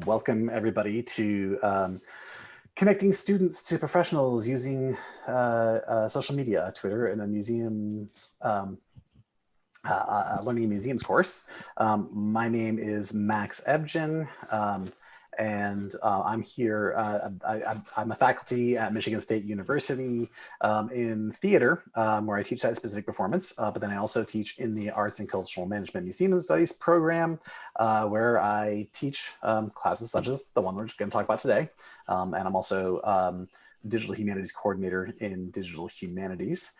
Welcome everybody to connecting students to professionals using social media, Twitter, and a museum's learning in museums course. My name is Max Evjen, and I'm here. I'm a faculty at Michigan State University in theater, where I teach site-specific performance, but then I also teach in the Arts and Cultural Management Museum and Studies program, where I teach classes such as the one we're going to talk about today. And I'm also digital humanities coordinator in digital humanities.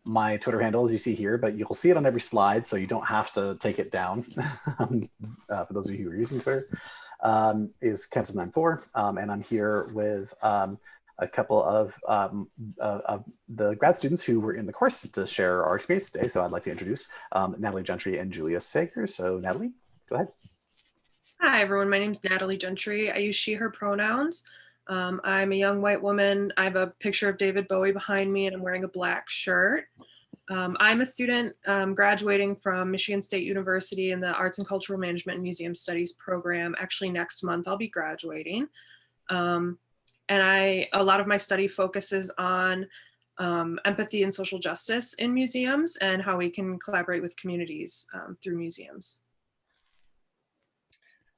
My Twitter handle, as you see here, but you'll see it on every slide, so you don't have to take it down for those of you who are using Twitter, is Kempson94. And I'm here with a couple of the grad students who were in the course to share our experience today. So I'd like to introduce Natalie Gentry and Julia Sager. So Natalie, go ahead. Hi, everyone. My name is Natalie Gentry. I use she, her pronouns. I'm a young white woman. I have a picture of David Bowie behind me, and I'm wearing a black shirt. I'm a student graduating from Michigan State University in the Arts and Cultural Management and Museum Studies program. Actually, next month I'll be graduating. And a lot of my study focuses on empathy and social justice in museums and how we can collaborate with communities through museums.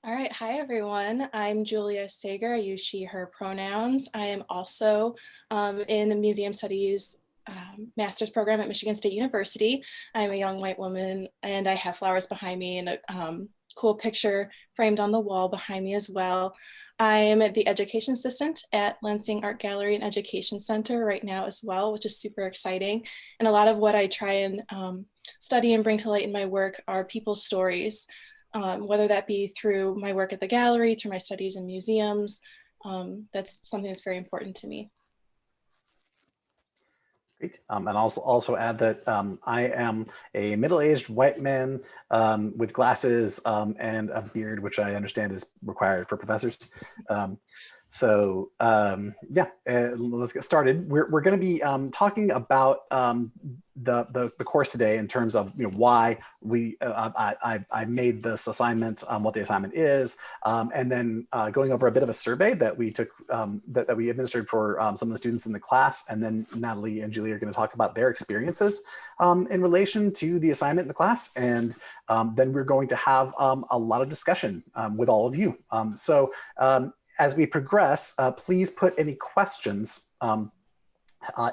All right, hi everyone. I'm Julia Sager. I use she, her pronouns. I am also in the Museum Studies master's program at Michigan State University. I'm a young white woman and I have flowers behind me and a cool picture framed on the wall behind me as well. I am the education assistant at Lansing Art Gallery and Education Center right now as well, which is super exciting. And a lot of what I try and study and bring to light in my work are people's stories. Whether that be through my work at the gallery, through my studies in museums. That's something that's very important to me. Great. And also add that I am a middle-aged white man with glasses and a beard, which I understand is required for professors. Yeah, let's get started. We're going to be talking about the course today in terms of why I made this assignment, what the assignment is, and then going over a bit of a survey that we took that we administered for some of the students in the class, and then Natalie and Julie are going to talk about their experiences in relation to the assignment in the class, and then we're going to have a lot of discussion with all of you. As we progress, please put any questions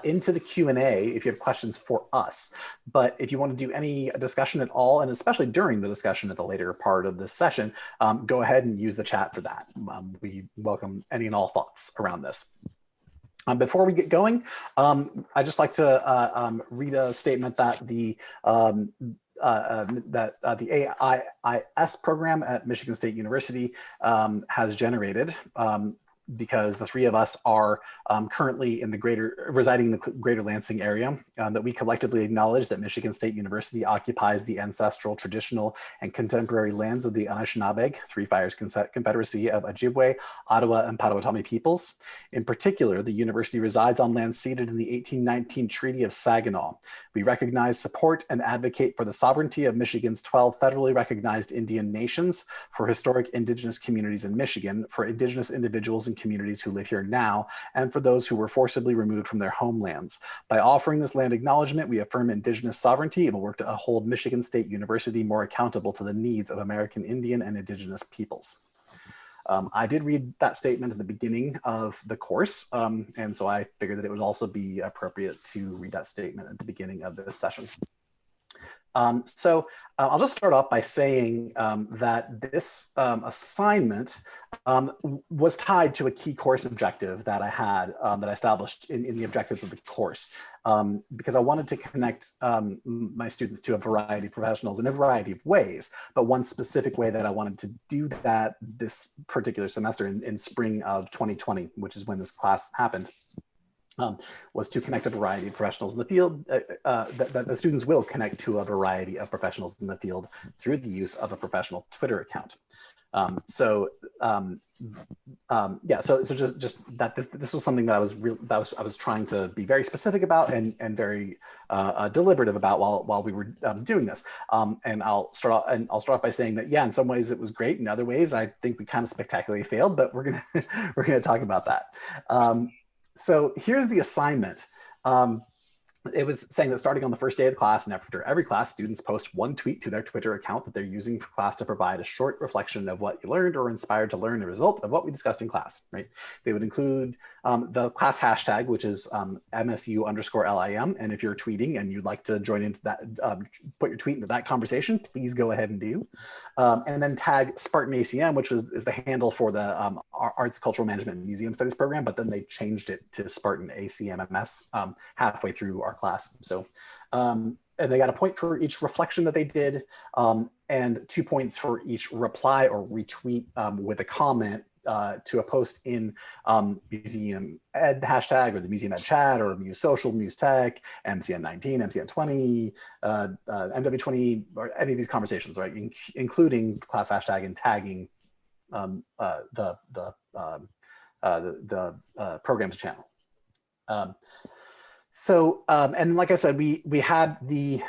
into the Q&A if you have questions for us. But if you want to do any discussion at all, and especially during the discussion at the later part of this session, go ahead and use the chat for that. We welcome any and all thoughts around this. Before we get going, I'd just like to read a statement that the AIS program at Michigan State University has generated, because the three of us are currently in residing in the greater Lansing area, that we collectively acknowledge that Michigan State University occupies the ancestral, traditional, and contemporary lands of the Anishinaabe, Three Fires Confederacy of Ojibwe, Ottawa, and Potawatomi peoples. In particular, the university resides on land ceded in the 1819 Treaty of Saginaw. We recognize, support, and advocate for the sovereignty of Michigan's 12 federally recognized Indian nations, for historic Indigenous communities in Michigan, for Indigenous individuals and communities who live here now, and for those who were forcibly removed from their homelands. By offering this land acknowledgement, we affirm Indigenous sovereignty and will work to hold Michigan State University more accountable to the needs of American Indian and Indigenous peoples. I did read that statement at the beginning of the course, and so I figured that it would also be appropriate to read that statement at the beginning of this session. I'll just start off by saying that this assignment was tied to a key course objective that I had, that I established in the objectives of the course, because I wanted to connect my students to a variety of professionals in a variety of ways. But one specific way that I wanted to do that this particular semester in spring of 2020, which is when this class happened, was to connect a variety of professionals in the field, that the students will connect to a variety of professionals in the field through the use of a professional Twitter account. yeah, so just that this was something that I was trying to be very specific about and very deliberative about while we were doing this. And I'll start off by saying that, yeah, in some ways it was great. In other ways, I think we kind of spectacularly failed, but we're gonna we're gonna talk about that. So here's the assignment. It was saying that starting on the first day of the class and after every class, students post one tweet to their Twitter account that they're using for class to provide a short reflection of what you learned or inspired to learn the result of what we discussed in class, right? They would include the class hashtag, which is MSU_LIM. And if you're tweeting and you'd like to join into that, put your tweet into that conversation, please go ahead and do. And then tag Spartan ACM, which is the handle for the Arts, Cultural Management, and Museum Studies program, but then they changed it to Spartan ACMMS halfway through our class. So, and they got a point for each reflection that they did, and 2 points for each reply or retweet with a comment to a post in Museum Ed hashtag or the Museum Ed chat or Muse Social, Muse Tech, MCN 19, MCN 20, MW 20, or any of these conversations, right? Including class hashtag and tagging the program's channel. And like I said, we had the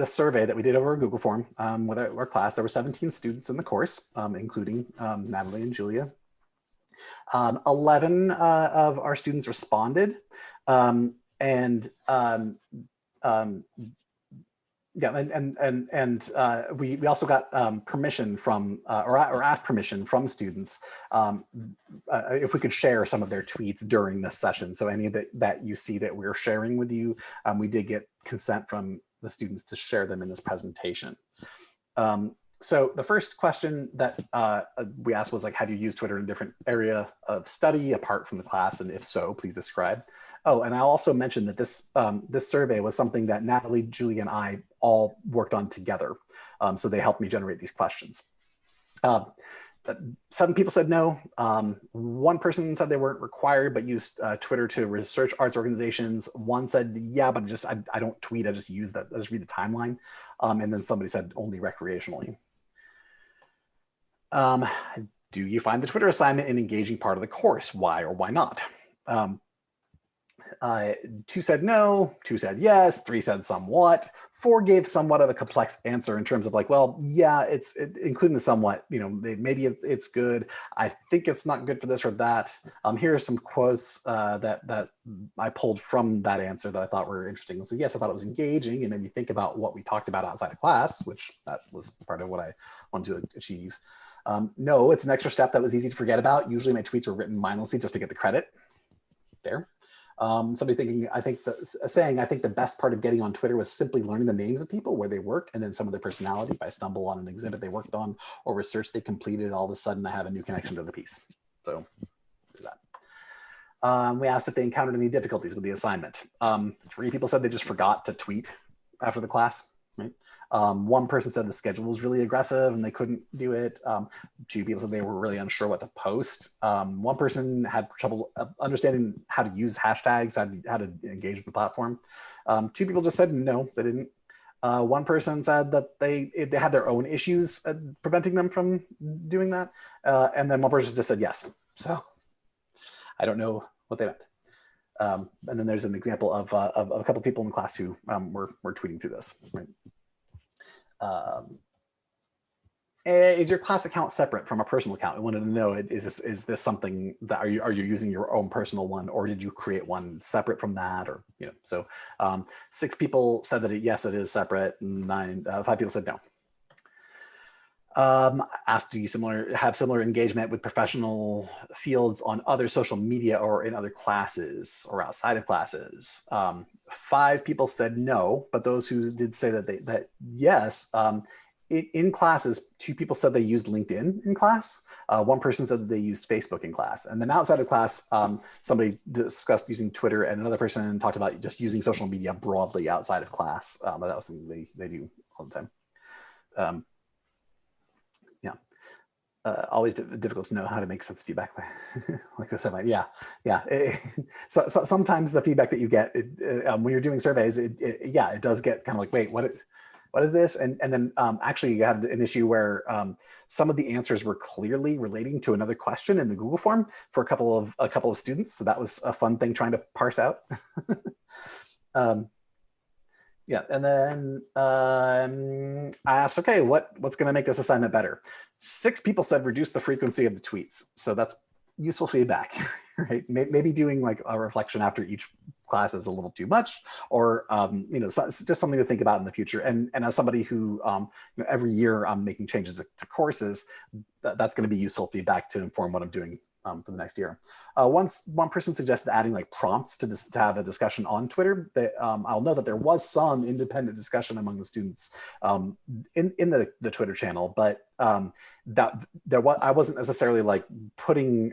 survey that we did over a Google form with our class. There were 17 students in the course, including Natalie and Julia. 11 of our students responded, yeah, we also got permission from or asked permission from students if we could share some of their tweets during this session. So any of that you see that we're sharing with you, we did get consent from the students to share them in this presentation. So the first question that we asked was like, how do you use Twitter in a different area of study apart from the class? And if so, please describe. Oh, and I'll also mention that this survey was something that Natalie, Julie, and I all worked on together. So they helped me generate these questions. 7 people said no. 1 person said they weren't required, but used Twitter to research arts organizations. 1 said, yeah, but I don't tweet, I just use that, I just read the timeline. And then somebody said only recreationally. Do you find the Twitter assignment an engaging part of the course? Why or why not? 2 said no, 2 said yes, 3 said somewhat, 4 gave somewhat of a complex answer in terms of like, well, yeah, it's including the somewhat, you know, maybe it's good. I think it's not good for this or that. Here are some quotes that I pulled from that answer that I thought were interesting. So yes, I thought it was engaging and made me think about what we talked about outside of class, which that was part of what I wanted to achieve. No, it's an extra step that was easy to forget about. Usually my tweets were written mindlessly just to get the credit. There. Somebody thinking, I think the best part of getting on Twitter was simply learning the names of people, where they work, and then some of their personality. If I stumble on an exhibit they worked on or research they completed, all of a sudden I have a new connection to the piece. So do that. We asked if they encountered any difficulties with the assignment. 3 people said they just forgot to tweet after the class. Right? 1 person said the schedule was really aggressive and they couldn't do it. 2 people said they were really unsure what to post. 1 person had trouble understanding how to use hashtags, how to engage with the platform. 2 people just said no, they didn't. 1 person said that they had their own issues preventing them from doing that. And then 1 person just said yes. So I don't know what they meant. And then there's an example of a couple of people in the class who were tweeting through this. Right? Is your class account separate from a personal account? I wanted to know, is this something that are you using your own personal one, or did you create one separate from that, or you know? So 6 people said that yes, it is separate. 5 people said no. Asked, do you have similar engagement with professional fields on other social media or in other classes or outside of classes? 5 people said no, but those who did say that yes, in classes, 2 people said they used LinkedIn in class. 1 person said that they used Facebook in class. And then outside of class, somebody discussed using Twitter, and another person talked about just using social media broadly outside of class. That was something they do all the time. Always difficult to know how to make sense of feedback like this. Yeah. So sometimes the feedback that you get when you're doing surveys, it does get kind of like, wait, what? what is this? And then actually you had an issue where some of the answers were clearly relating to another question in the Google form for a couple of students. So that was a fun thing trying to parse out. Yeah, and then I asked, okay, what's going to make this assignment better? 6 people said reduce the frequency of the tweets. So that's useful feedback, right? Maybe doing like a reflection after each class is a little too much, or you know, so it's just something to think about in the future. And as somebody who you know, every year I'm making changes to courses, that's going to be useful feedback to inform what I'm doing for the next year. One person suggested adding like prompts to have a discussion on Twitter. I'll know that there was some independent discussion among the students in the Twitter channel, but I wasn't necessarily like putting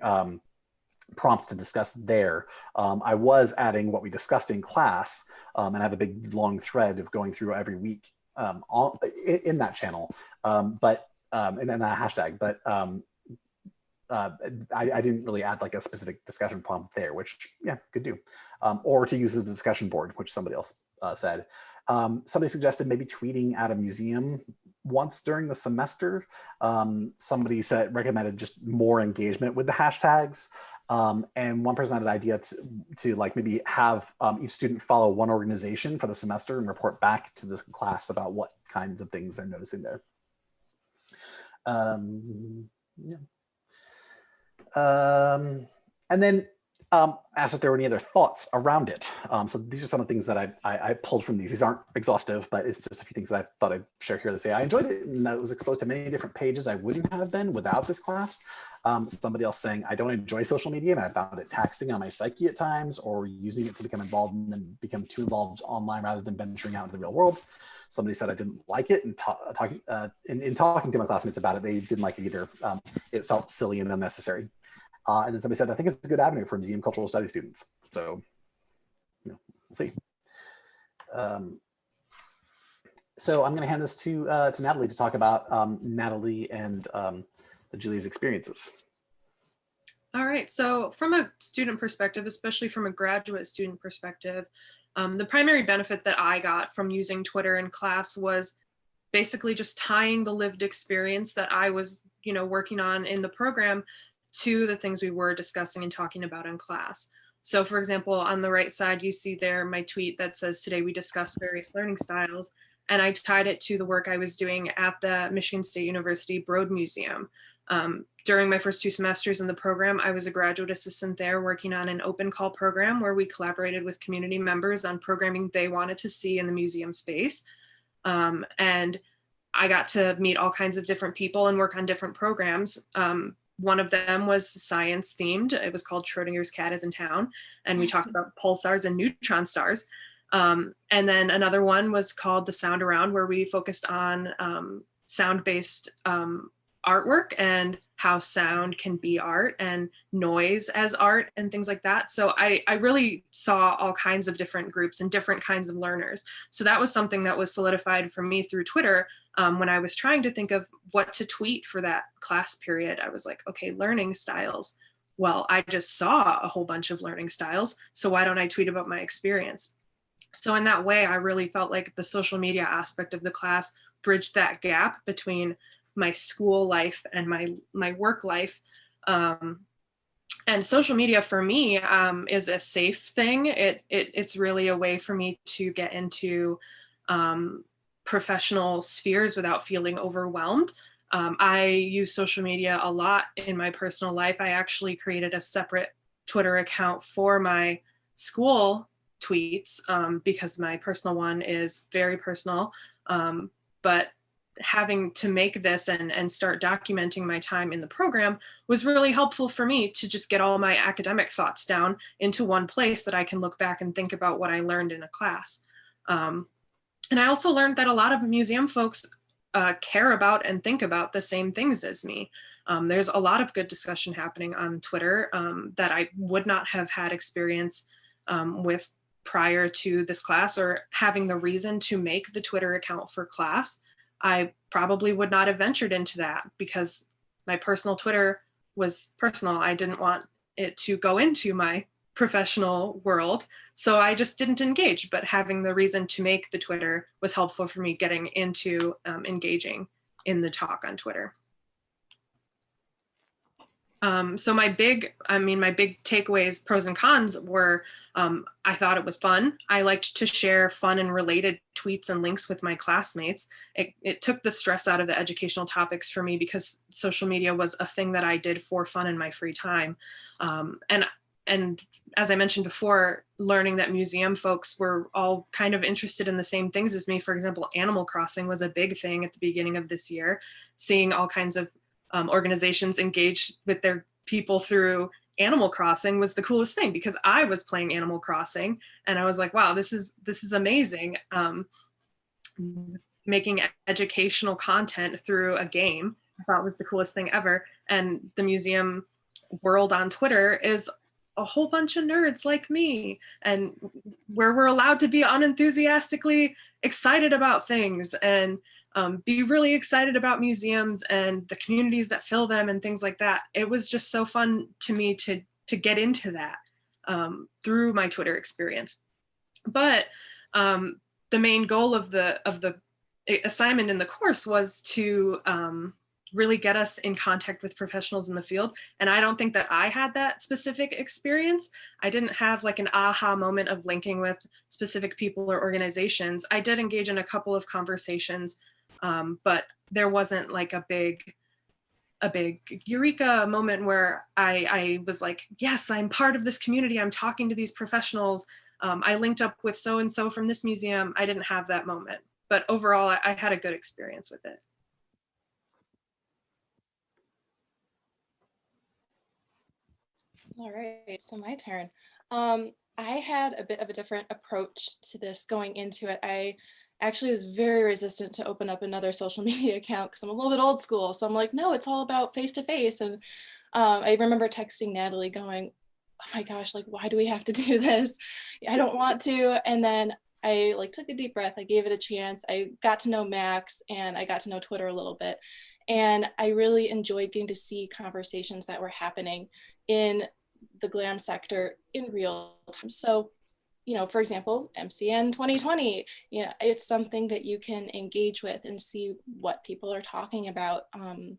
prompts to discuss there. I was adding what we discussed in class, and I have a big long thread of going through every week in that channel, and then that hashtag, but I didn't really add like a specific discussion prompt there, which yeah, could do, or to use as a discussion board, which somebody else said. Somebody suggested maybe tweeting at a museum once during the semester. Somebody recommended just more engagement with the hashtags. And one person had an idea to like maybe have each student follow one organization for the semester and report back to the class about what kinds of things they're noticing there. Yeah. And then asked if there were any other thoughts around it. So these are some of the things that I pulled from these. These aren't exhaustive, but it's just a few things that I thought I'd share here to say. I enjoyed it, and I was exposed to many different pages I wouldn't have been without this class. Somebody else saying, I don't enjoy social media and I found it taxing on my psyche at times, or using it to become involved and then become too involved online rather than venturing out into the real world. Somebody said I didn't like it, and in talking to my classmates about it, they didn't like it either. It felt silly and unnecessary. And then somebody said, I think it's a good avenue for museum cultural studies students. So, you know, we'll see. So I'm going to hand this to Natalie to talk about Natalie and Julie's experiences. All right, so from a student perspective, especially from a graduate student perspective, the primary benefit that I got from using Twitter in class was basically just tying the lived experience that I was, you know, working on in the program to the things we were discussing and talking about in class. So for example, on the right side, you see there my tweet that says, today we discussed various learning styles. And I tied it to the work I was doing at the Michigan State University Broad Museum. During my first 2 semesters in the program, I was a graduate assistant there working on an open call program where we collaborated with community members on programming they wanted to see in the museum space. And I got to meet all kinds of different people and work on different programs. One of them was science themed. It was called Schrodinger's Cat is in Town. And we talked about pulsars and neutron stars. And then another one was called The Sound Around, where we focused on sound-based artwork and how sound can be art and noise as art and things like that. So I really saw all kinds of different groups and different kinds of learners. So that was something that was solidified for me through Twitter. When I was trying to think of what to tweet for that class period, I was like, okay, learning styles. Well, I just saw a whole bunch of learning styles. So why don't I tweet about my experience? So in that way, I really felt like the social media aspect of the class bridged that gap between my school life and my work life. And social media for me is a safe thing. It's really a way for me to get into professional spheres without feeling overwhelmed. I use social media a lot in my personal life. I actually created a separate Twitter account for my school tweets because my personal one is very personal. But having to make this and start documenting my time in the program was really helpful for me to just get all my academic thoughts down into one place that I can look back and think about what I learned in a class. And I also learned that a lot of museum folks care about and think about the same things as me. There's a lot of good discussion happening on Twitter that I would not have had experience with prior to this class, or having the reason to make the Twitter account for class. I probably would not have ventured into that because my personal Twitter was personal. I didn't want it to go into my professional world. So I just didn't engage, but having the reason to make the Twitter was helpful for me getting into engaging in the talk on Twitter. So my big takeaways, pros and cons were, I thought it was fun. I liked to share fun and related tweets and links with my classmates. It took the stress out of the educational topics for me because social media was a thing that I did for fun in my free time. And as I mentioned before, learning that museum folks were all kind of interested in the same things as me. For example, Animal Crossing was a big thing at the beginning of this year, seeing all kinds of organizations engage with their people through Animal Crossing was the coolest thing because I was playing Animal Crossing and I was like, wow, this is amazing. Making educational content through a game I thought was the coolest thing ever. And the museum world on Twitter is a whole bunch of nerds like me, and where we're allowed to be unenthusiastically excited about things and be really excited about museums and the communities that fill them and things like that. It was just so fun to me to get into that through my Twitter experience. But the main goal of the assignment in the course was to really get us in contact with professionals in the field. And I don't think that I had that specific experience. I didn't have like an aha moment of linking with specific people or organizations. I did engage in a couple of conversations, but there wasn't like a big eureka moment where I was like, yes, I'm part of this community. I'm talking to these professionals. I linked up with so-and-so from this museum. I didn't have that moment, but overall I had a good experience with it. All right, so my turn. I had a bit of a different approach to this going into it. I actually was very resistant to open up another social media account because I'm a little bit old school. So I'm like, no, it's all about face-to-face. And I remember texting Natalie going, oh my gosh, like, why do we have to do this? I don't want to. And then I like took a deep breath. I gave it a chance. I got to know Max and I got to know Twitter a little bit. And I really enjoyed getting to see conversations that were happening in the glam sector in real time. So, you know, for example, MCN 2020, you know, it's something that you can engage with and see what people are talking about,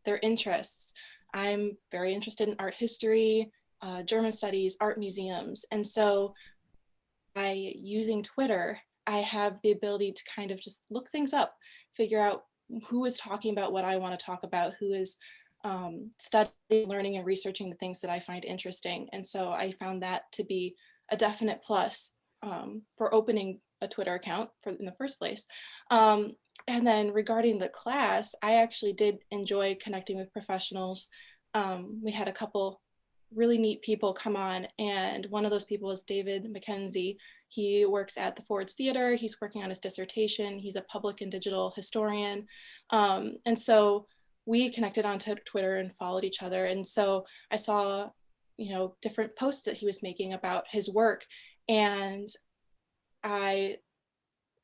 their interests. I'm very interested in art history, German studies, art museums. And so by using Twitter, I have the ability to kind of just look things up, figure out who is talking about what I want to talk about, who is studying, learning, and researching the things that I find interesting. And so I found that to be a definite plus for opening a Twitter account in the first place. And then regarding the class, I actually did enjoy connecting with professionals. We had a couple really neat people come on, and one of those people is David McKenzie. He works at the Ford's Theater. He's working on his dissertation. He's a public and digital historian. And so we connected on Twitter and followed each other. And so I saw, you know, different posts that he was making about his work. And I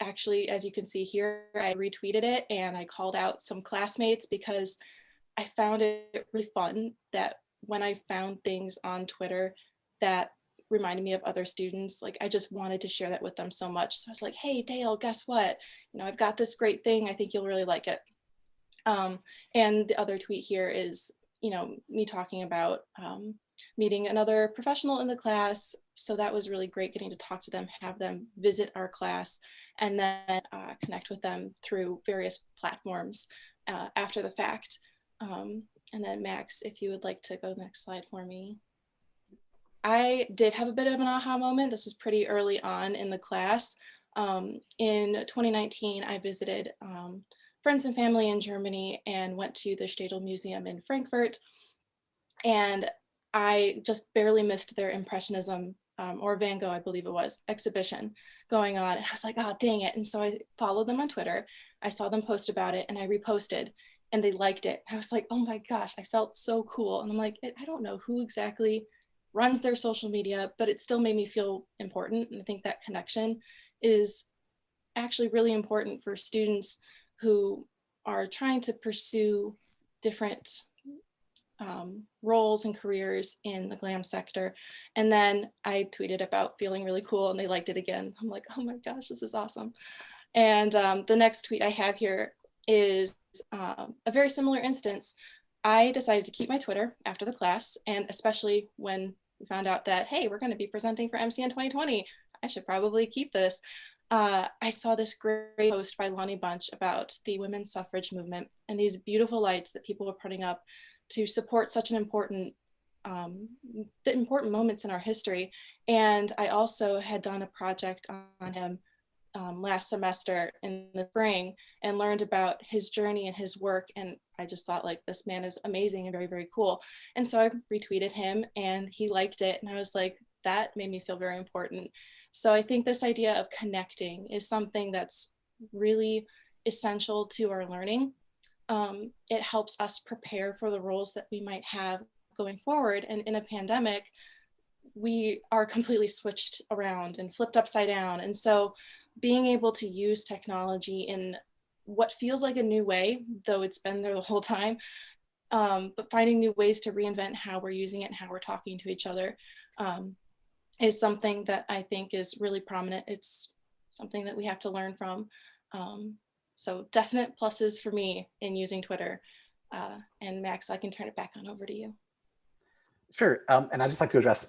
actually, as you can see here, I retweeted it and I called out some classmates because I found it really fun that when I found things on Twitter that reminded me of other students, like I just wanted to share that with them so much. So I was like, hey, Dale, guess what? You know, I've got this great thing. I think you'll really like it. And the other tweet here is, you know, me talking about meeting another professional in the class. So that was really great getting to talk to them, have them visit our class, and then connect with them through various platforms after the fact. And then Max, if you would like to go to the next slide for me. I did have a bit of an aha moment. This was pretty early on in the class. In 2019, I visited friends and family in Germany and went to the Städel Museum in Frankfurt. And I just barely missed their Impressionism or Van Gogh, I believe it was, exhibition going on. And I was like, oh, dang it. And so I followed them on Twitter. I saw them post about it and I reposted and they liked it. I was like, oh my gosh, I felt so cool. And I'm like, I don't know who exactly runs their social media, but it still made me feel important. And I think that connection is actually really important for students who are trying to pursue different roles and careers in the glam sector. And then I tweeted about feeling really cool and they liked it again. I'm like, oh my gosh, this is awesome. And the next tweet I have here is a very similar instance. I decided to keep my Twitter after the class, and especially when we found out that, hey, we're going to be presenting for MCN 2020, I should probably keep this. I saw this great post by Lonnie Bunch about the women's suffrage movement and these beautiful lights that people were putting up to support such an important the important moments in our history. And I also had done a project on him last semester in the spring and learned about his journey and his work. And I just thought, like, this man is amazing and very, very cool. And so I retweeted him and he liked it. And I was like, that made me feel very important. So I think this idea of connecting is something that's really essential to our learning. It helps us prepare for the roles that we might have going forward. And in a pandemic, we are completely switched around and flipped upside down. And so being able to use technology in what feels like a new way, though it's been there the whole time, but finding new ways to reinvent how we're using it and how we're talking to each other is something that I think is really prominent. It's something that we have to learn from. So definite pluses for me in using Twitter. And Max, I can turn it back on over to you. Sure, and I'd just like to address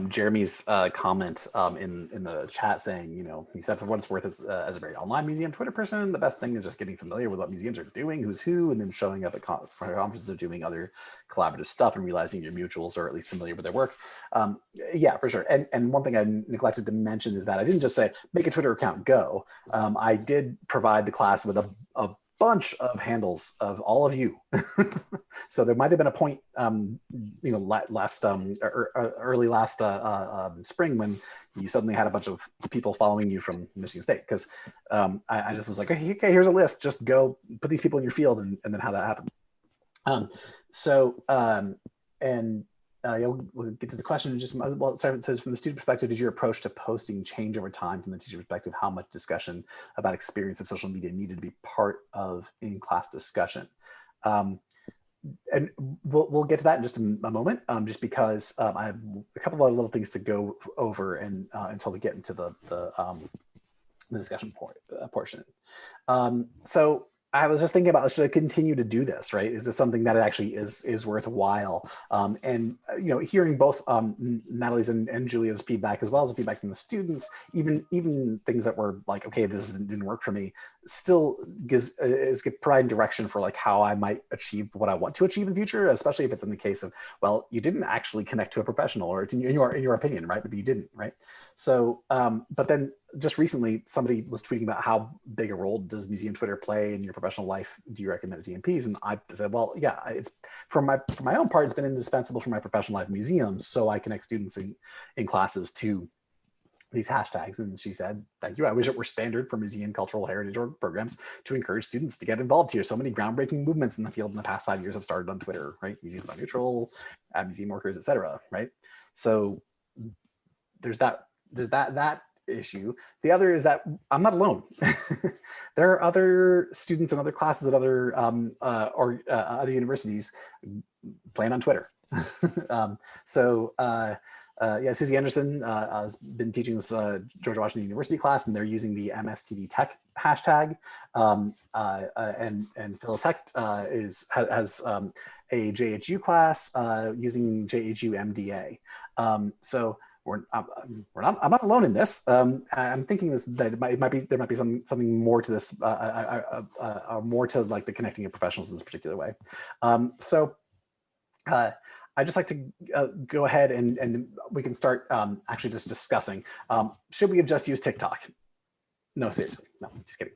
Jeremy's comment in the chat saying, you know, he said for what it's worth, as a very online museum Twitter person, the best thing is just getting familiar with what museums are doing, who's who, and then showing up at conferences or doing other collaborative stuff and realizing your mutuals are at least familiar with their work. Yeah, for sure. And one thing I neglected to mention is that I didn't just say, make a Twitter account, go. I did provide the class with a bunch of handles of all of you. So there might have been a point, you know, early last spring when you suddenly had a bunch of people following you from Michigan State, because I just was like, okay, here's a list, just go put these people in your field, and then how that happened. We'll get to the question in just a moment. Well, sorry, it says, from the student perspective, did your approach to posting change over time? From the teacher perspective, how much discussion about experience of social media needed to be part of in-class discussion? And we'll get to that in just a moment, just because I have a couple of other little things to go over and until we get into the discussion portion. So I was just thinking about, should I continue to do this, right? Is this something that actually is worthwhile? And you know, hearing both Natalie's and Julia's feedback, as well as the feedback from the students, even things that were like, okay, this didn't work for me, still gives providing direction for like how I might achieve what I want to achieve in the future, especially if it's in the case of, well, you didn't actually connect to a professional, or in your opinion, right? Maybe you didn't, right? So, but then just recently, somebody was tweeting about how big a role does museum Twitter play in your professional life? Do you recommend it to DMPs? And I said, well, yeah, it's for my own part, it's been indispensable for my professional life museums, so I connect students in classes to these hashtags. And she said, thank you. I wish it were standard for museum cultural heritage org programs to encourage students to get involved here. So many groundbreaking movements in the field in the past 5 years have started on Twitter, right? Museums Not Neutral, museum workers, etc. Right? So there's that issue. The other is that I'm not alone. There are other students and other classes at other other universities playing on Twitter. Yeah, Susie Anderson has been teaching this George Washington University class, and they're using the MSTD Tech hashtag. And Phyllis Hecht has a JHU class using JHU MDA. So I'm not alone in this. I'm thinking that there might be something more to this, more to like the connecting of professionals in this particular way. I'd just like to go ahead and we can start actually just discussing, should we have just used TikTok? No, seriously, no, just kidding.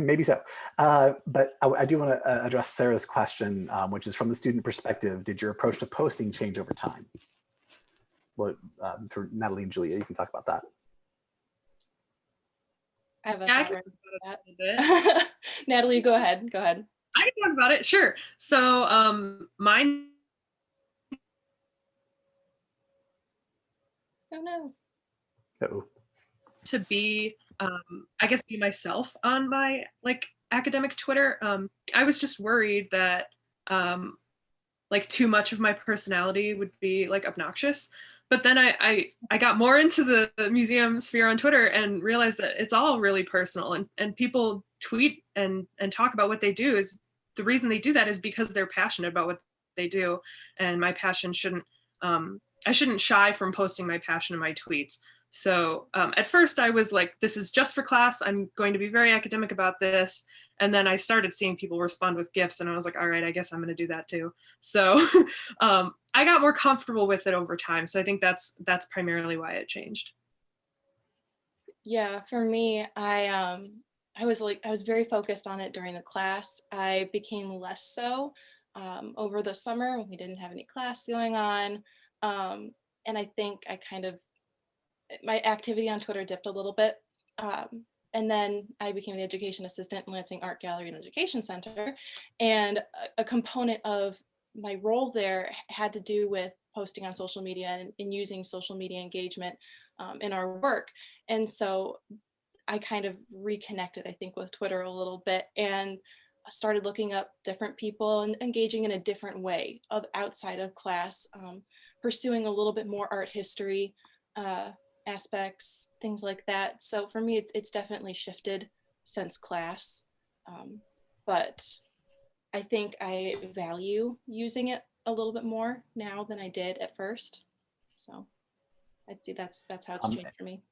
Maybe so. But I do want to address Sarah's question, which is, from the student perspective, did your approach to posting change over time? Well, for Natalie and Julia, you can talk about that. I have a Yeah, I thought can right talk about it a little bit. Natalie, go ahead. I can talk about it, sure. So mine. Oh no. Uh-oh. To be, I guess, be myself on my like academic Twitter. I was just worried that like too much of my personality would be like obnoxious. But then I got more into the museum sphere on Twitter and realized that it's all really personal, and people tweet and talk about what they do. Is the reason they do that is because they're passionate about what they do. And my passion shouldn't, I shouldn't shy from posting my passion in my tweets. So at first I was like, this is just for class. I'm going to be very academic about this. And then I started seeing people respond with GIFs, and I was like, all right, I guess I'm going to do that too. So I got more comfortable with it over time. So I think that's primarily why it changed. Yeah, for me, I was very focused on it during the class. I became less so over the summer when we didn't have any class going on. And I think my activity on Twitter dipped a little bit. And then I became the education assistant in Lansing Art Gallery and Education Center. And a component of my role there had to do with posting on social media and using social media engagement in our work. And so I kind of reconnected, I think, with Twitter a little bit and started looking up different people and engaging in a different way outside of class, pursuing a little bit more art history aspects, things like that. So for me, it's definitely shifted since class, but I think I value using it a little bit more now than I did at first. So I'd say that's how it's changed for me.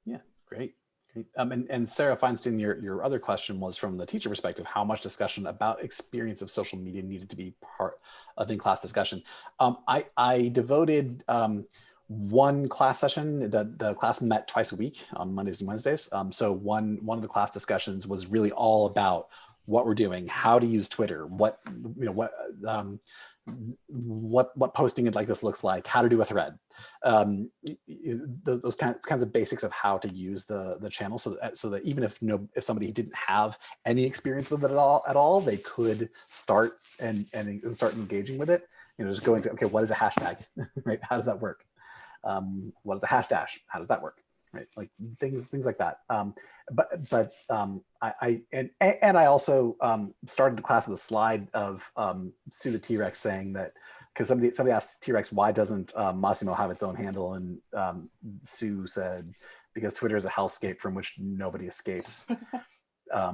Yeah, great. Great. And Sarah Feinstein, your other question was from the teacher perspective, how much discussion about experience of social media needed to be part of in-class discussion. I devoted one class session. The class met twice a week on Mondays and Wednesdays. So one of the class discussions was really all about what we're doing, how to use Twitter, what posting it like this looks like, how to do a thread, those kinds of basics of how to use the channel, so that even if somebody didn't have any experience with it at all, they could start and start engaging with it. Just going to, okay, what is a hashtag, right? How does that work? What is a hash dash? How does that work? Right, like things like that. I also started the class with a slide of Sue the T-Rex saying that, because somebody asked T-Rex, why doesn't Massimo have its own handle, and Sue said, because Twitter is a hellscape from which nobody escapes. I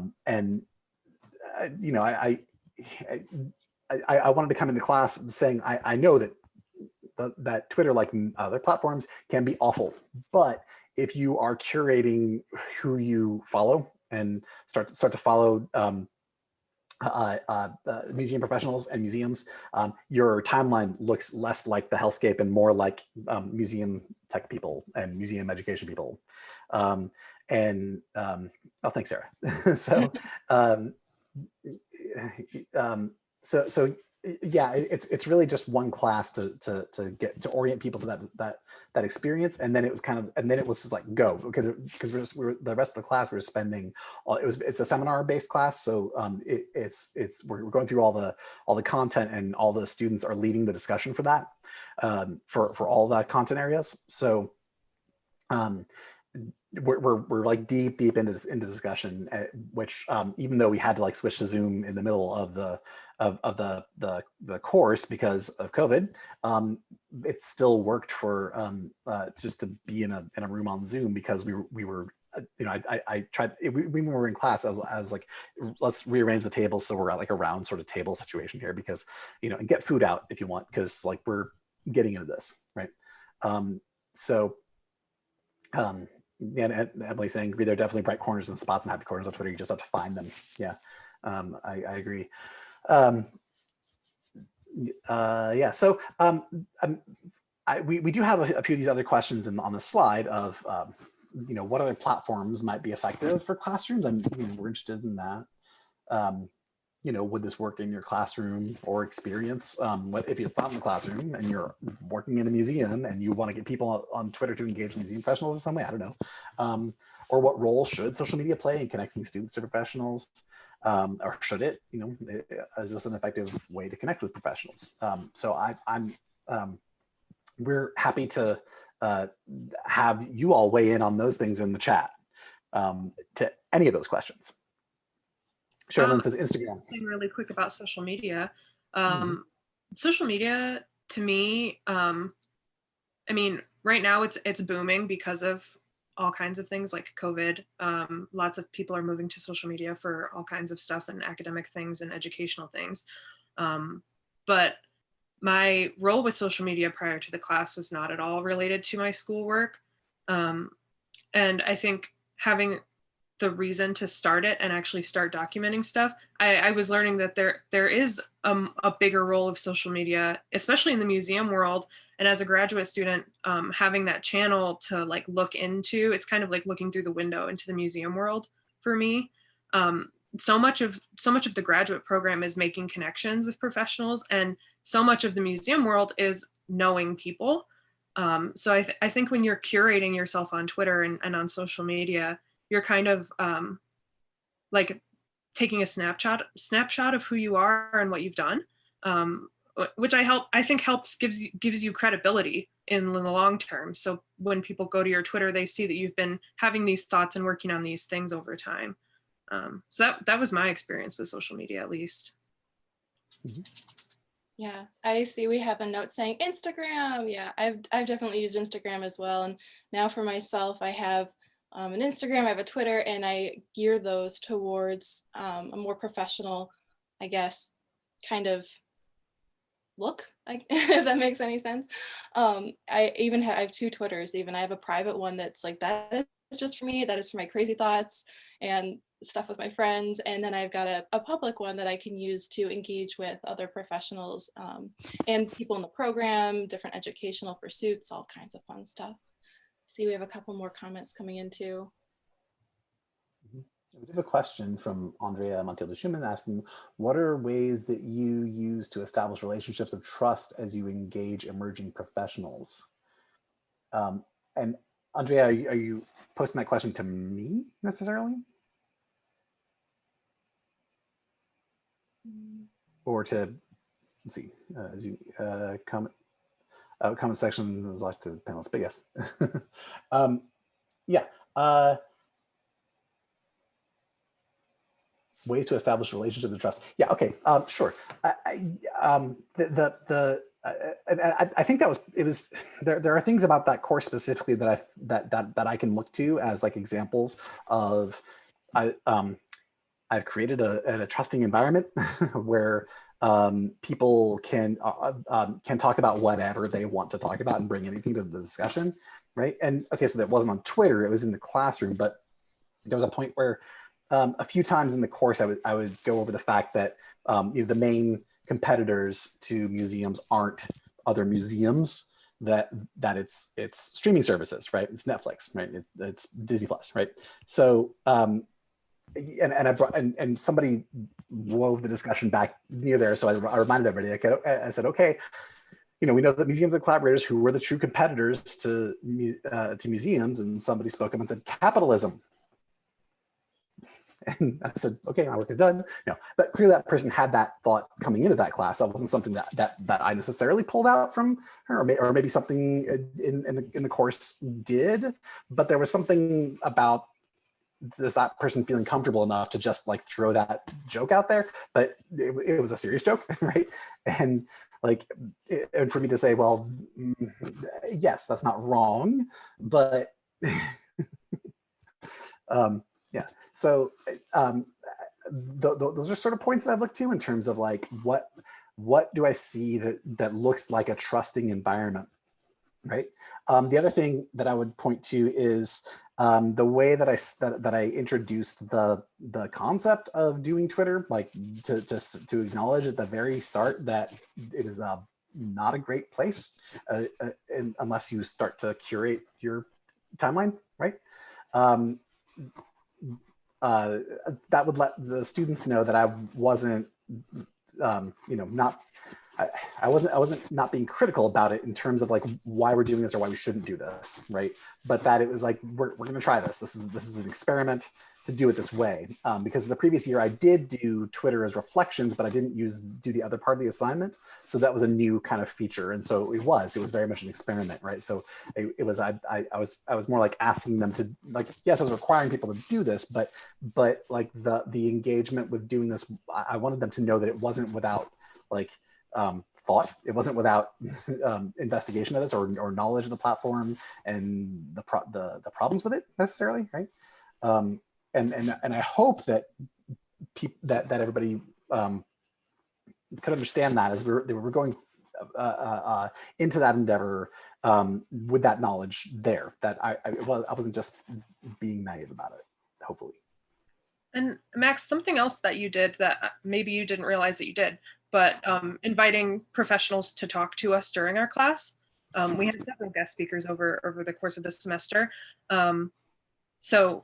wanted to come into class saying I know that Twitter, like other platforms, can be awful, but if you are curating who you follow and start to follow museum professionals and museums, your timeline looks less like the hellscape and more like museum tech people and museum education people. Oh, thanks, Sarah. So yeah, it's really just one class to get to orient people to that experience, and then it was just like go, because the rest of the class we're spending. It's a seminar based class, so we're going through all the content, and all the students are leading the discussion for that, for all that content areas. So we're like deep into discussion, which even though we had to like switch to Zoom in the middle of the course because of COVID, it still worked for just to be in a room on Zoom, because we were I tried, when we were in class, I was like, let's rearrange the tables so we're at like a round sort of table situation here, because and get food out if you want, because like we're getting into this, right? And Emily saying, there are definitely bright corners and spots and happy corners on Twitter. You just have to find them. Yeah, I agree. Yeah, so we do have a few of these other questions on the slide of, what other platforms might be effective for classrooms, and we're interested in that. Would this work in your classroom or experience? If it's not in the classroom and you're working in a museum and you want to get people on Twitter to engage museum professionals in some way, I don't know. Or what role should social media play in connecting students to professionals? Or should it, is this an effective way to connect with professionals? So we're happy to have you all weigh in on those things in the chat, to any of those questions. Sherilyn says Instagram. Really quick about social media. Social media to me, I mean, right now it's booming because of all kinds of things like COVID. Lots of people are moving to social media for all kinds of stuff and academic things and educational things. But my role with social media prior to the class was not at all related to my schoolwork. Um, and I think having the reason to start it and actually start documenting stuff, I was learning that there is a bigger role of social media, especially in the museum world. And as a graduate student, having that channel to like look into, it's kind of like looking through the window into the museum world for me. So much of the graduate program is making connections with professionals, and so much of the museum world is knowing people. So I think when you're curating yourself on Twitter and on social media, you're kind of like taking a snapshot of who you are and what you've done, which I think helps gives you credibility in the long term. So when people go to your Twitter, they see that you've been having these thoughts and working on these things over time. So that was my experience with social media, at least. Mhm. Yeah, I see we have a note saying Instagram. Yeah, I've definitely used Instagram as well. And now for myself, I have an Instagram, I have a Twitter, and I gear those towards a more professional, I guess, kind of look, if that makes any sense. I have two Twitters even. I have a private one that's like, that is just for me, that is for my crazy thoughts and stuff with my friends. And then I've got a public one that I can use to engage with other professionals and people in the program, different educational pursuits, all kinds of fun stuff. See, we have a couple more comments coming in too. We have a question from Andrea Montiel-Schumann asking, what are ways that you use to establish relationships of trust as you engage emerging professionals? And Andrea, are you posting that question to me necessarily? Or to, let's see, as you comment section is like to panelists, but yes. Yeah. Ways to establish relationships of trust. Yeah. Okay. Sure. I think there are things about that course specifically that I can look to as like examples of I've created a trusting environment where people can talk about whatever they want to talk about and bring anything to the discussion, right? And okay, so that wasn't on Twitter; it was in the classroom. But there was a point where a few times in the course, I would go over the fact that the main competitors to museums aren't other museums. That it's streaming services, right? It's Netflix, right? It's Disney Plus, right? So and somebody wove the discussion back near there, so I reminded everybody. I said, okay, we know that museums and collaborators who were the true competitors to museums, and somebody spoke up and said capitalism. And I said, okay, my work is done. But clearly that person had that thought coming into that class. That wasn't something that I necessarily pulled out from her, or maybe something in the course did. But there was something about that person feeling comfortable enough to just like throw that joke out there, but it was a serious joke, right? And and for me to say, well, yes, that's not wrong, but yeah. So those are sort of points that I've looked to in terms of like what do I see that looks like a trusting environment, right? The other thing that I would point to is the way that I introduced the concept of doing Twitter, like to acknowledge at the very start that it is not a great place unless you start to curate your timeline, right? That would let the students know that I wasn't, not. I wasn't not being critical about it in terms of like why we're doing this or why we shouldn't do this, right? But that it was like we're going to try this. This is an experiment to do it this way. Because the previous year I did do Twitter as reflections, but I didn't do the other part of the assignment. So that was a new kind of feature, and so it was very much an experiment, right? So it was I was more like asking them to like, yes, I was requiring people to do this, but like the engagement with doing this, I wanted them to know that it wasn't without like thought. It wasn't without investigation of this or knowledge of the platform and the problems with it necessarily, right? And I hope that that everybody could understand that as we were going into that endeavor with that knowledge there, that I wasn't just being naive about it, hopefully. And Max, something else that you did that maybe you didn't realize that you did, but inviting professionals to talk to us during our class. We had several guest speakers over the course of the semester. So,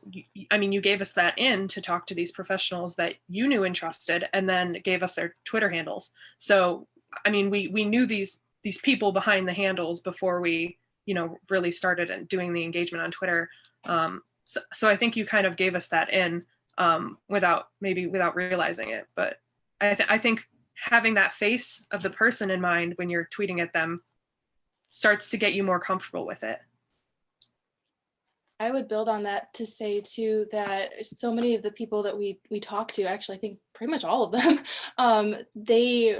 I mean, you gave us that in to talk to these professionals that you knew and trusted, and then gave us their Twitter handles. So, I mean, we knew these people behind the handles before we, really started doing the engagement on Twitter. So I think you kind of gave us that in without realizing it. But I think having that face of the person in mind when you're tweeting at them starts to get you more comfortable with it. I would build on that to say too that so many of the people that we talk to, actually I think pretty much all of them, they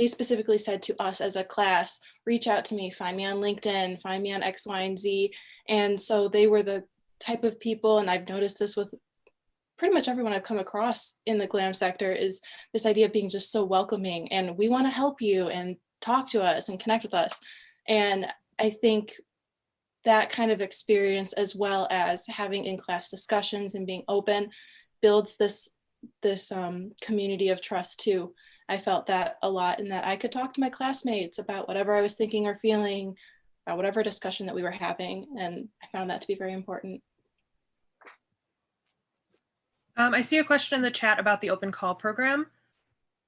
specifically said to us as a class, reach out to me, find me on LinkedIn, find me on X, Y, and Z. And so they were the type of people, and I've noticed this with pretty much everyone I've come across in the GLAM sector, is this idea of being just so welcoming and we want to help you and talk to us and connect with us. And I think that kind of experience, as well as having in-class discussions and being open, builds this community of trust too. I felt that a lot, in that I could talk to my classmates about whatever I was thinking or feeling, about whatever discussion that we were having, and I found that to be very important. I see a question in the chat about the open call program.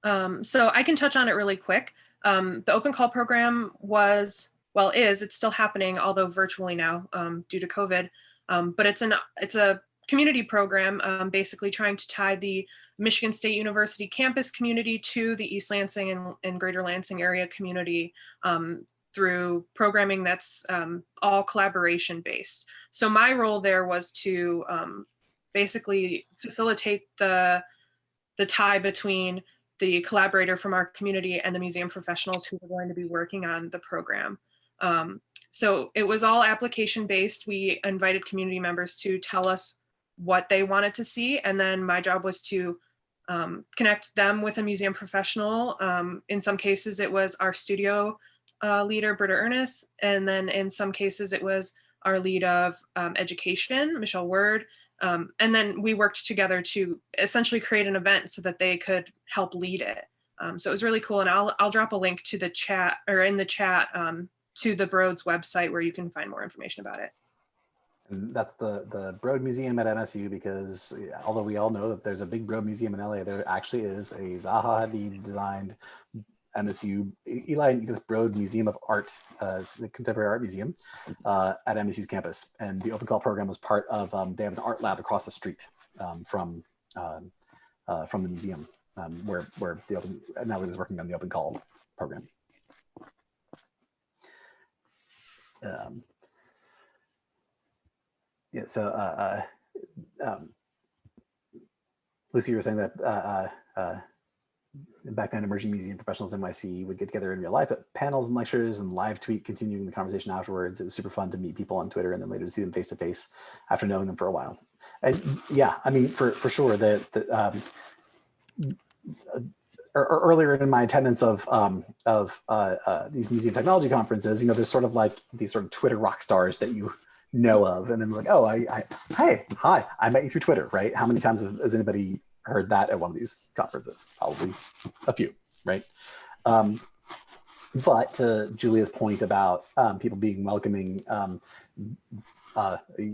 So I can touch on it really quick. The open call program it's still happening, although virtually now due to COVID. But it's a community program, basically trying to tie the Michigan State University campus community to the East Lansing and Greater Lansing area community through programming that's all collaboration based. So my role there was to basically facilitate the tie between the collaborator from our community and the museum professionals who were going to be working on the program. So it was all application based. We invited community members to tell us what they wanted to see. And then my job was to connect them with a museum professional. In some cases, it was our studio leader, Britta Ernest. And then in some cases, it was our lead of education, Michelle Word. And then we worked together to essentially create an event so that they could help lead it. So it was really cool. And I'll drop a link to the chat, or in the chat, to the Broad's website where you can find more information about it. And that's the Broad Museum at MSU, because although we all know that there's a big Broad Museum in LA, there actually is a Zaha Hadid designed MSU, Eli and Edith Broad Museum of Art, the Contemporary Art Museum at MSU's campus. And the Open Call program was part of, they have an art lab across the street from the museum where Natalie was working on the Open Call program. Yeah, so Lucy, you were saying that back then emerging museum professionals NYC would get together in real life at panels and lectures and live tweet, continuing the conversation afterwards. It was super fun to meet people on Twitter and then later to see them face to face after knowing them for a while. And yeah, I mean, for sure, earlier in my attendance of these museum technology conferences, there's sort of like these sort of Twitter rock stars that you know of, and then like, oh, hi, I met you through Twitter, right? How many times has anybody heard that at one of these conferences? Probably a few, right? But to Julia's point about people being welcoming, there's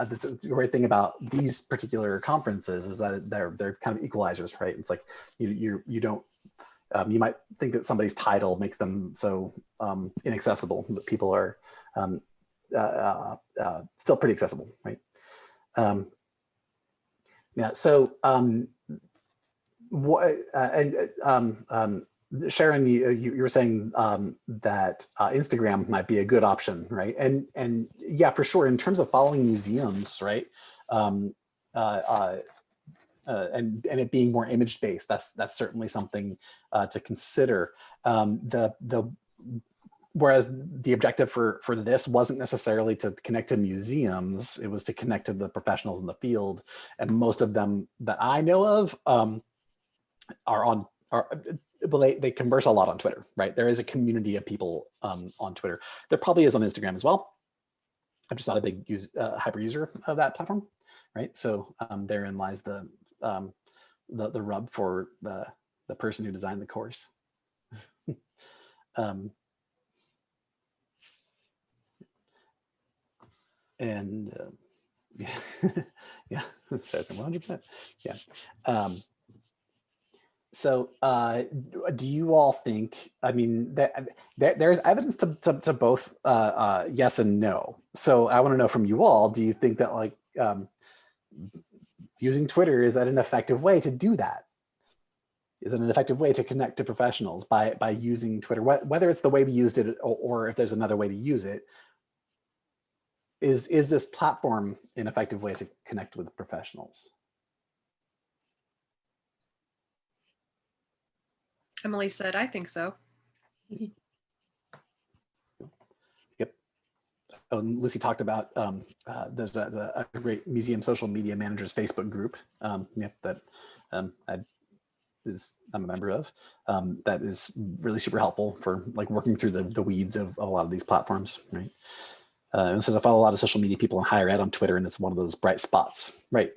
this great thing about these particular conferences is that they're kind of equalizers, right? It's like you don't you might think that somebody's title makes them so inaccessible, but people are still pretty accessible, right? Yeah. So Sharon, you were saying that Instagram might be a good option, right? And yeah, for sure. In terms of following museums, right? and it being more image based, that's certainly something to consider. Whereas the objective for this wasn't necessarily to connect to museums, it was to connect to the professionals in the field, and most of them that I know of they converse a lot on Twitter, right? There is a community of people on Twitter. There probably is on Instagram as well. I'm just not a big hyper user of that platform, right? So therein lies the rub for the person who designed the course. And yeah, yeah, Sarah's 100%. Yeah. So do you all think, I mean, there's evidence to both yes and no. So I want to know from you all, do you think that like using Twitter, is that an effective way to do that? Is it an effective way to connect to professionals by using Twitter, whether it's the way we used it or if there's another way to use it? Is this platform an effective way to connect with professionals? Emily said, I think so. Yep. Oh, and Lucy talked about there's a great museum social media managers Facebook group. Yep, that I'm a member of. That is really super helpful for like working through the weeds of a lot of these platforms, right? It says I follow a lot of social media people in higher ed on Twitter, and it's one of those bright spots, right?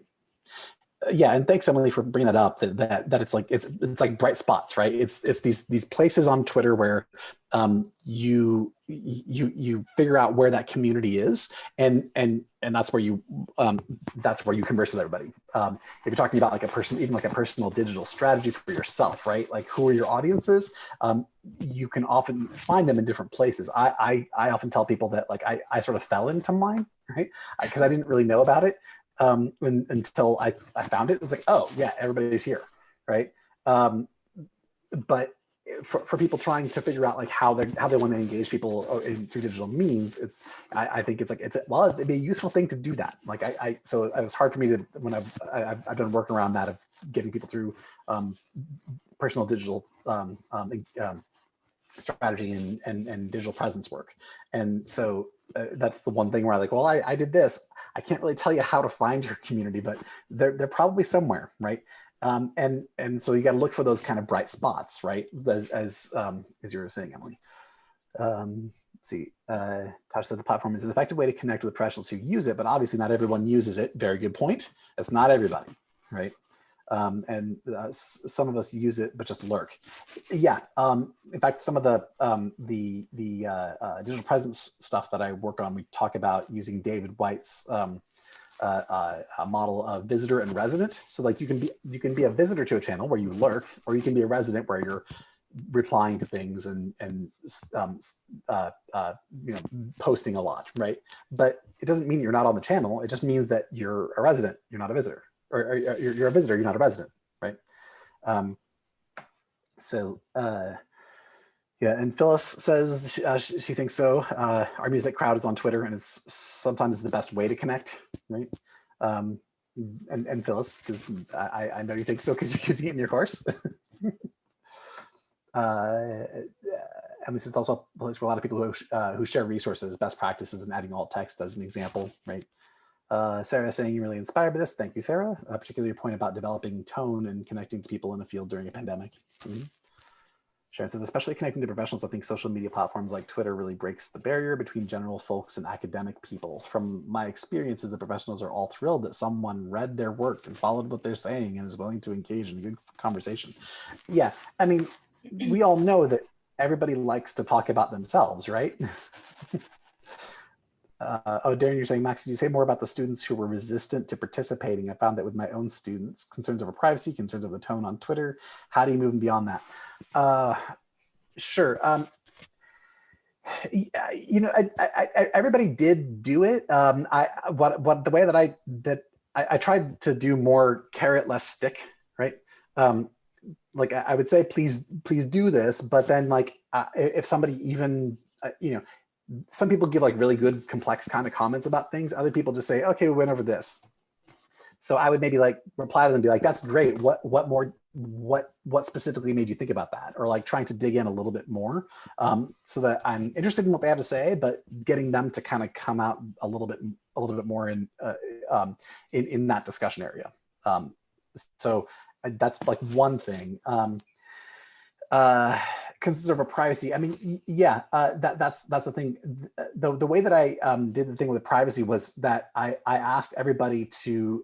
Yeah, and thanks Emily for bringing that up. That it's like bright spots, right? It's these places on Twitter where you figure out where that community is, and that's where you converse with everybody. If you're talking about like even like a personal digital strategy for yourself, right? Like who are your audiences? You can often find them in different places. I often tell people that like I sort of fell into mine, right? Because I didn't really know about it. Until I found it. It was like, oh yeah, everybody's here, right? But for people trying to figure out like how they want to engage people through digital means, I think it'd be a useful thing to do that. Like so it was hard for me to when I've done work around that of getting people through personal digital strategy and digital presence work, and so. That's the one thing where I'm like, well, I did this. I can't really tell you how to find your community, but they're probably somewhere, right? And so you got to look for those kind of bright spots, right? As you were saying, Emily. Let's see, Tosh said the platform is an effective way to connect with professionals who use it, but obviously not everyone uses it. Very good point. It's not everybody, right? And some of us use it, but just lurk. Yeah. In fact, some of the digital presence stuff that I work on, we talk about using David White's a model of visitor and resident. So like you can be a visitor to a channel where you lurk, or you can be a resident where you're replying to things and posting a lot, right? But it doesn't mean you're not on the channel. It just means that you're a resident, you're not a visitor. Or you're a visitor, you're not a resident, right? Yeah, and Phyllis says she thinks so. Our music crowd is on Twitter, and it's sometimes the best way to connect, right? And Phyllis, because I know you think so because you're using it in your course. And it's also a place for a lot of people who share resources, best practices, and adding alt text as an example, right? Sarah saying you're really inspired by this. Thank you, Sarah. Particularly your point about developing tone and connecting to people in the field during a pandemic. Mm-hmm. Sharon says, especially connecting to professionals, I think social media platforms like Twitter really breaks the barrier between general folks and academic people. From my experiences, the professionals are all thrilled that someone read their work and followed what they're saying and is willing to engage in a good conversation. Yeah, I mean, we all know that everybody likes to talk about themselves, right? Darren, you're saying, Max, did you say more about the students who were resistant to participating? I found that with my own students, concerns over privacy, concerns over the tone on Twitter. How do you move beyond that? Sure. Everybody did do it. The way that I tried to do more carrot, less stick, right? Like I would say, please do this, but then like if somebody even, some people give like really good complex kind of comments about things. Other people just say, okay, we went over this. So I would maybe like reply to them and be like, that's great. What specifically made you think about that? Or like trying to dig in a little bit more, so that I'm interested in what they have to say, but getting them to kind of come out a little bit more in that discussion area. So that's like one thing. Concerns over privacy. I mean, yeah, that's the thing. The way that I did the thing with privacy was that I asked everybody to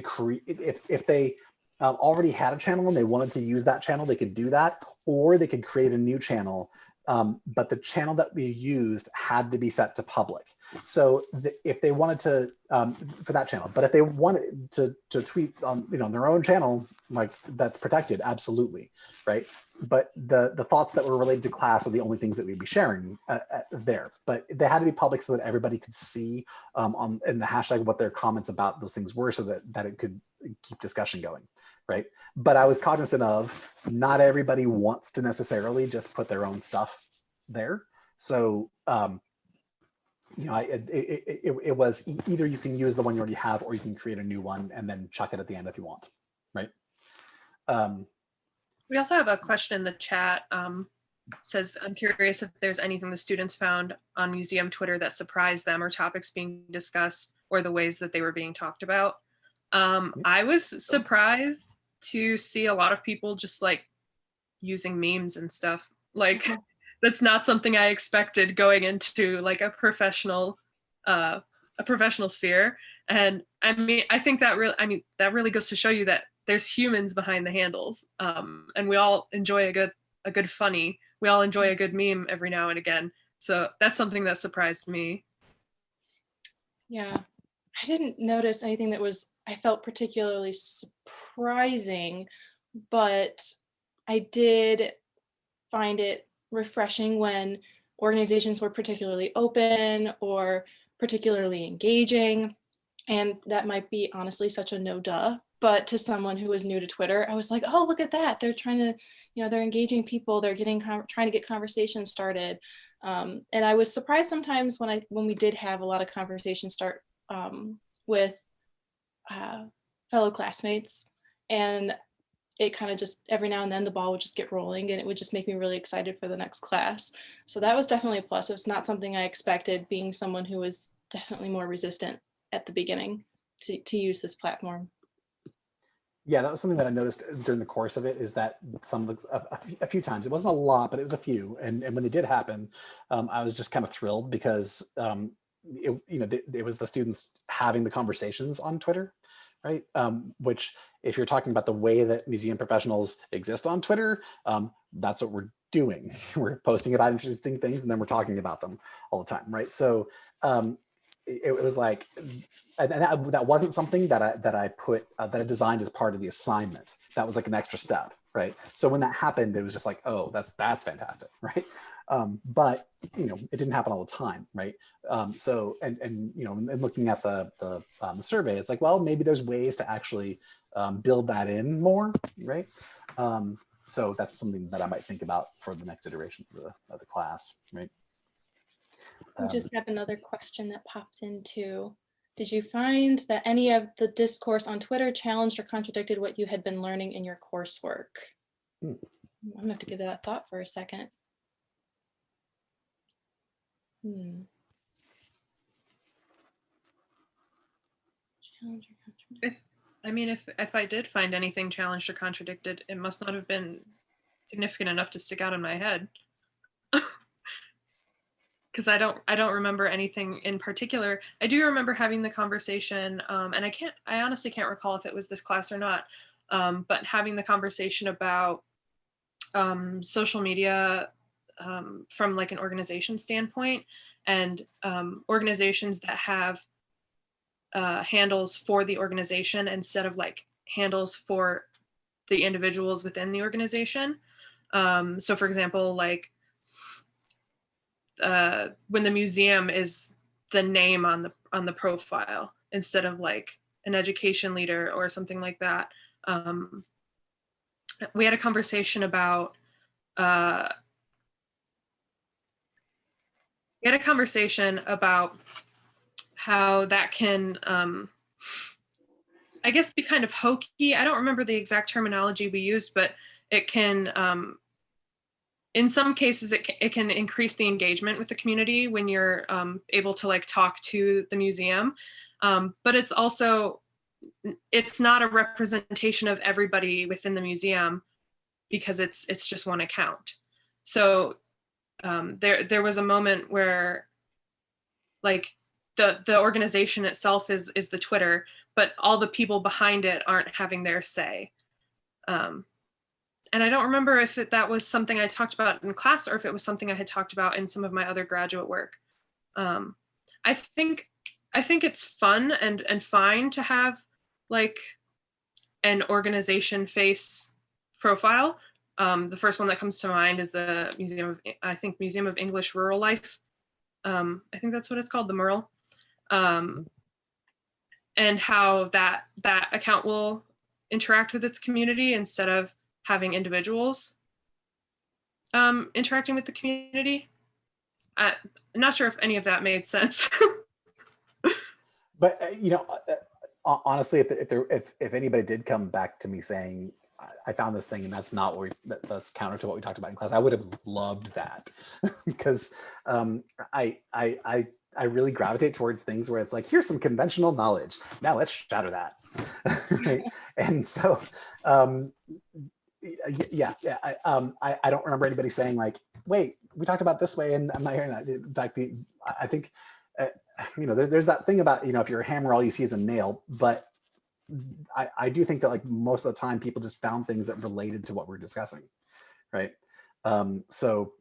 create, if they already had a channel and they wanted to use that channel, they could do that, or they could create a new channel. But the channel that we used had to be set to public. So if they wanted to, for that channel, but if they wanted to tweet on, their own channel, like that's protected, absolutely, right? But the thoughts that were related to class are the only things that we'd be sharing there. But they had to be public so that everybody could see in the hashtag what their comments about those things were, so that it could keep discussion going, right? But I was cognizant of not everybody wants to necessarily just put their own stuff there. So it was either you can use the one you already have, or you can create a new one and then chuck it at the end if you want, right? We also have a question in the chat. Says, I'm curious if there's anything the students found on museum Twitter that surprised them, or topics being discussed, or the ways that they were being talked about. I was surprised to see a lot of people just like using memes and stuff. Like that's not something I expected going into like a professional sphere. And I mean, I think that really goes to show you that there's humans behind the handles, and we all enjoy a good funny. We all enjoy a good meme every now and again. So that's something that surprised me. Yeah, I didn't notice anything that I felt particularly surprising, but I did find it refreshing when organizations were particularly open or particularly engaging. And that might be honestly such a no duh, but to someone who was new to Twitter, I was like, oh, look at that. They're trying to, they're engaging people. They're trying to get conversations started. And I was surprised sometimes when we did have a lot of conversations start with fellow classmates, and it kind of just every now and then the ball would just get rolling, and it would just make me really excited for the next class. So that was definitely a plus. It's not something I expected, being someone who was definitely more resistant at the beginning to use this platform. Yeah, that was something that I noticed during the course of it, is that a few times, it wasn't a lot, but it was a few. And when they did happen, I was just kind of thrilled, because it was the students having the conversations on Twitter, right? Which, if you're talking about the way that museum professionals exist on Twitter, that's what we're doing. We're posting about interesting things, and then we're talking about them all the time, right? So it was like, and that wasn't something that I designed as part of the assignment. That was like an extra step, right? So when that happened, it was just like, oh, that's fantastic, right? But it didn't happen all the time, right? So and looking at the survey, it's like, well, maybe there's ways to actually build that in more, right? So that's something that I might think about for the next iteration of the class, right? We just have another question that popped in too. Did you find that any of the discourse on Twitter challenged or contradicted what you had been learning in your coursework? I'm gonna have to give that a thought for a second. If I did find anything challenged or contradicted, it must not have been significant enough to stick out in my head. Because I don't remember anything in particular. I do remember having the conversation, and I honestly can't recall if it was this class or not, but having the conversation about social media from like an organization standpoint, and organizations that have handles for the organization instead of like handles for the individuals within the organization. So for example, like when the museum is the name on the profile instead of like an education leader or something like that. We had a conversation about how that can I guess, be kind of hokey. I don't remember the exact terminology we used, but it can, in some cases, it can increase the engagement with the community when you're able to like talk to the museum. But it's also, it's not a representation of everybody within the museum because it's just one account. So there was a moment where like the organization itself is the Twitter, but all the people behind it aren't having their say. And I don't remember if that was something I talked about in class or if it was something I had talked about in some of my other graduate work. I think it's fun and fine to have like an organization face profile. The first one that comes to mind is the Museum of English Rural Life. I think that's what it's called, the Merle. And how that account will interact with its community instead of having individuals interacting with the community. I'm not sure if any of that made sense. But honestly, if anybody did come back to me saying, I found this thing and that's not what that's counter to what we talked about in class, I would have loved that. Because I really gravitate towards things where it's like, here's some conventional knowledge, now let's shatter that. Right? And so I don't remember anybody saying like, wait, we talked about this way and I'm not hearing that. In fact, I think there's that thing about, if you're a hammer, all you see is a nail, but I do think that like most of the time people just found things that related to what we're discussing, right? So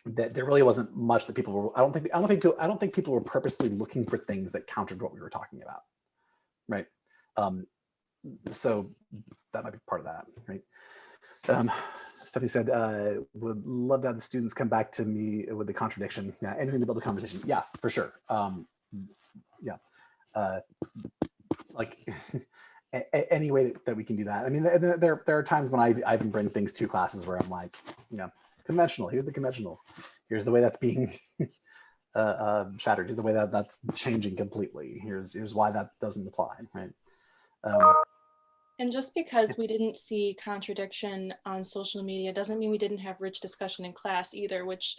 that there really wasn't much that people were. I don't think people were purposely looking for things that countered what we were talking about, right? So that might be part of that, right? Stephanie said, would love to have the students come back to me with the contradiction. Yeah, anything to build a conversation. Yeah, for sure. Like any way that we can do that. I mean, there are times when I even bring things to classes where I'm like, conventional, here's the conventional. Here's the way that's being shattered. Here's the way that's changing completely. Here's why that doesn't apply, right? And just because we didn't see contradiction on social media doesn't mean we didn't have rich discussion in class either, which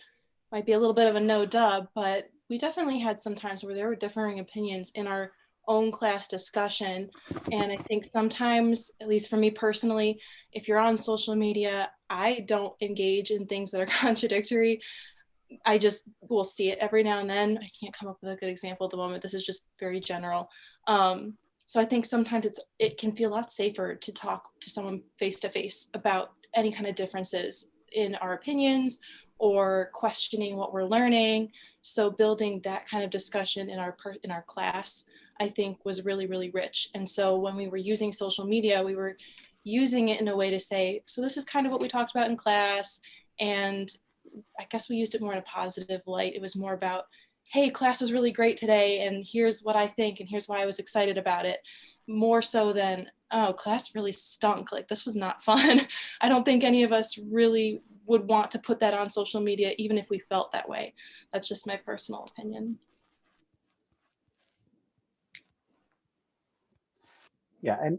might be a little bit of a no dub, but we definitely had some times where there were differing opinions in our own class discussion. And I think sometimes, at least for me personally, if you're on social media, I don't engage in things that are contradictory. I just will see it every now and then. I can't come up with a good example at the moment. This is just very general. So I think sometimes it can feel a lot safer to talk to someone face to face about any kind of differences in our opinions or questioning what we're learning. So building that kind of discussion in our class, I think was really, really rich. And so when we were using social media, we were using it in a way to say, so this is kind of what we talked about in class. And I guess we used it more in a positive light. It was more about, hey, class was really great today, and here's what I think, and here's why I was excited about it. More so than, oh, class really stunk, like this was not fun. I don't think any of us really would want to put that on social media, even if we felt that way. That's just my personal opinion. Yeah, and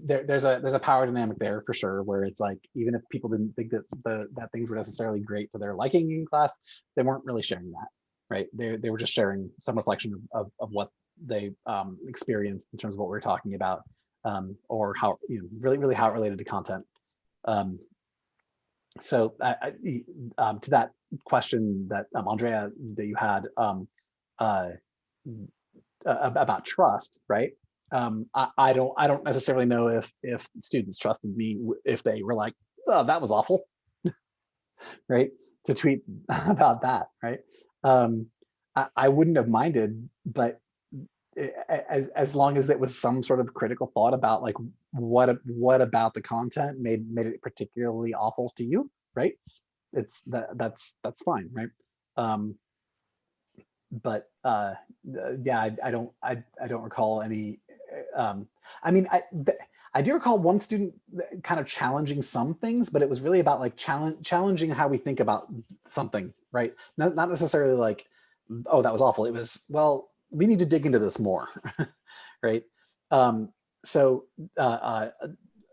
there's a power dynamic there for sure, where it's like, even if people didn't think that things were necessarily great to their liking in class, they weren't really sharing that, right? They were just sharing some reflection of what they experienced in terms of what we were talking about, or how really how it related to content. So to that question that Andrea, that you had about trust, right? I don't necessarily know if students trusted me if they were like, oh, that was awful, right? To tweet about that, right? I wouldn't have minded, but as long as it was some sort of critical thought about like what about the content made it particularly awful to you, right? That's fine, right? But yeah, I don't recall any. I mean, I do recall one student kind of challenging some things, but it was really about like challenging how we think about something, right? Not necessarily like, oh, that was awful. It was, well, we need to dig into this more, right? So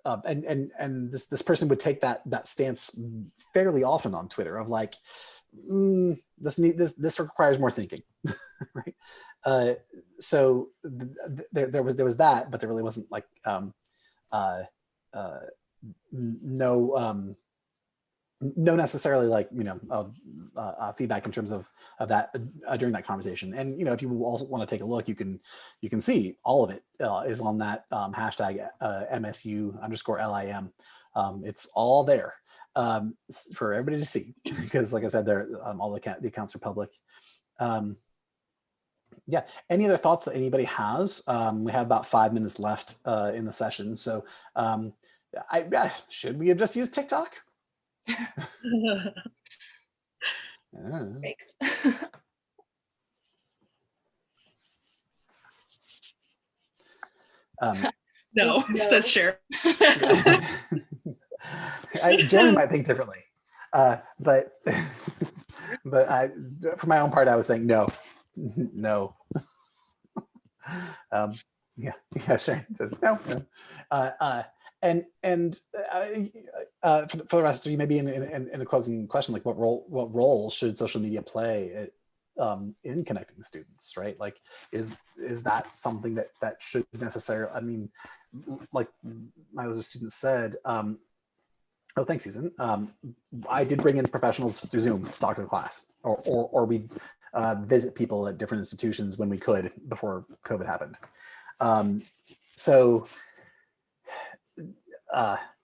and this person would take that stance fairly often on Twitter of like, this requires more thinking, right? So there was that, but there really wasn't like no necessarily like feedback in terms of that during that conversation. And if you also want to take a look, you can see all of it is on that hashtag MSU_LIM. It's all there for everybody to see, because like I said, all the accounts are public. Yeah. Any other thoughts that anybody has? We have about 5 minutes left in the session, so should we have just used TikTok? Thanks. No, says Sharon. Jeremy might think differently, but for my own part, I was saying no. Yeah, Sharon says no. And for the rest of you, maybe in a closing question, like what role should social media play in connecting students, right? Like, is that something that should necessarily? I mean, like my other student said. Oh, thanks, Susan. I did bring in professionals through Zoom to talk to the class, or we visit people at different institutions when we could before COVID happened. So.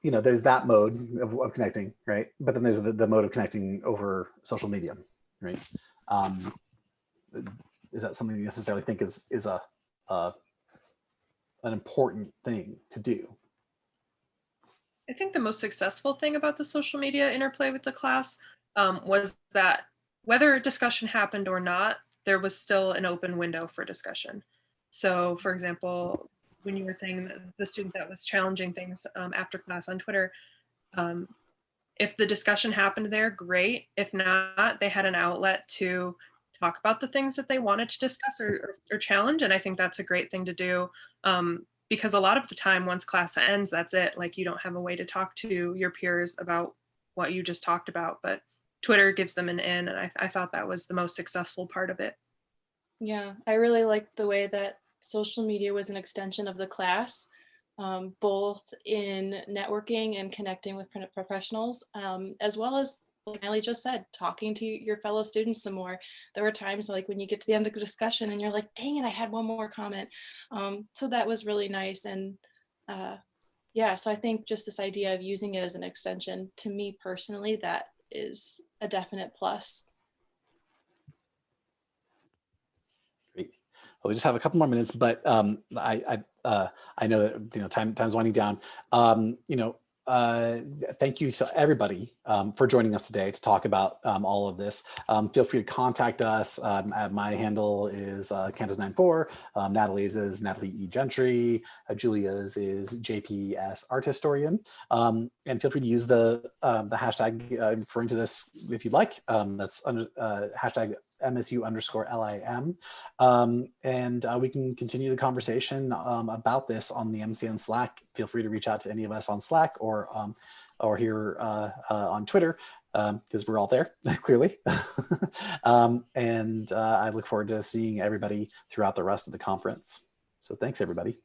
There's that mode of connecting, right? But then there's the mode of connecting over social media, right? Is that something you necessarily think is an important thing to do? I think the most successful thing about the social media interplay with the class was that whether a discussion happened or not, there was still an open window for discussion. So, for example, when you were saying that the student that was challenging things after class on Twitter, if the discussion happened there, great. If not, they had an outlet to talk about the things that they wanted to discuss or challenge. And I think that's a great thing to do, because a lot of the time, once class ends, that's it. Like, you don't have a way to talk to your peers about what you just talked about, but Twitter gives them an in. And I thought that was the most successful part of it. Yeah, I really liked the way that social media was an extension of the class, both in networking and connecting with professionals, as well as, like Natalie just said, talking to your fellow students some more. There were times like when you get to the end of the discussion and you're like, dang it, I had one more comment. So that was really nice. And yeah, so I think just this idea of using it as an extension, to me personally, that is a definite plus. Great. Well, we just have a couple more minutes, but I know that time's winding down. Thank you to everybody for joining us today to talk about all of this. Feel free to contact us. My handle is Candace94. Natalie's is Natalie E. Gentry. Julia's is JPS Art Historian. And feel free to use the hashtag referring to this if you'd like. That's hashtag MSU_LIM. And we can continue the conversation about this on the MCN Slack. Feel free to reach out to any of us on Slack or here on Twitter, because we're all there, clearly. And I look forward to seeing everybody throughout the rest of the conference. So thanks, everybody.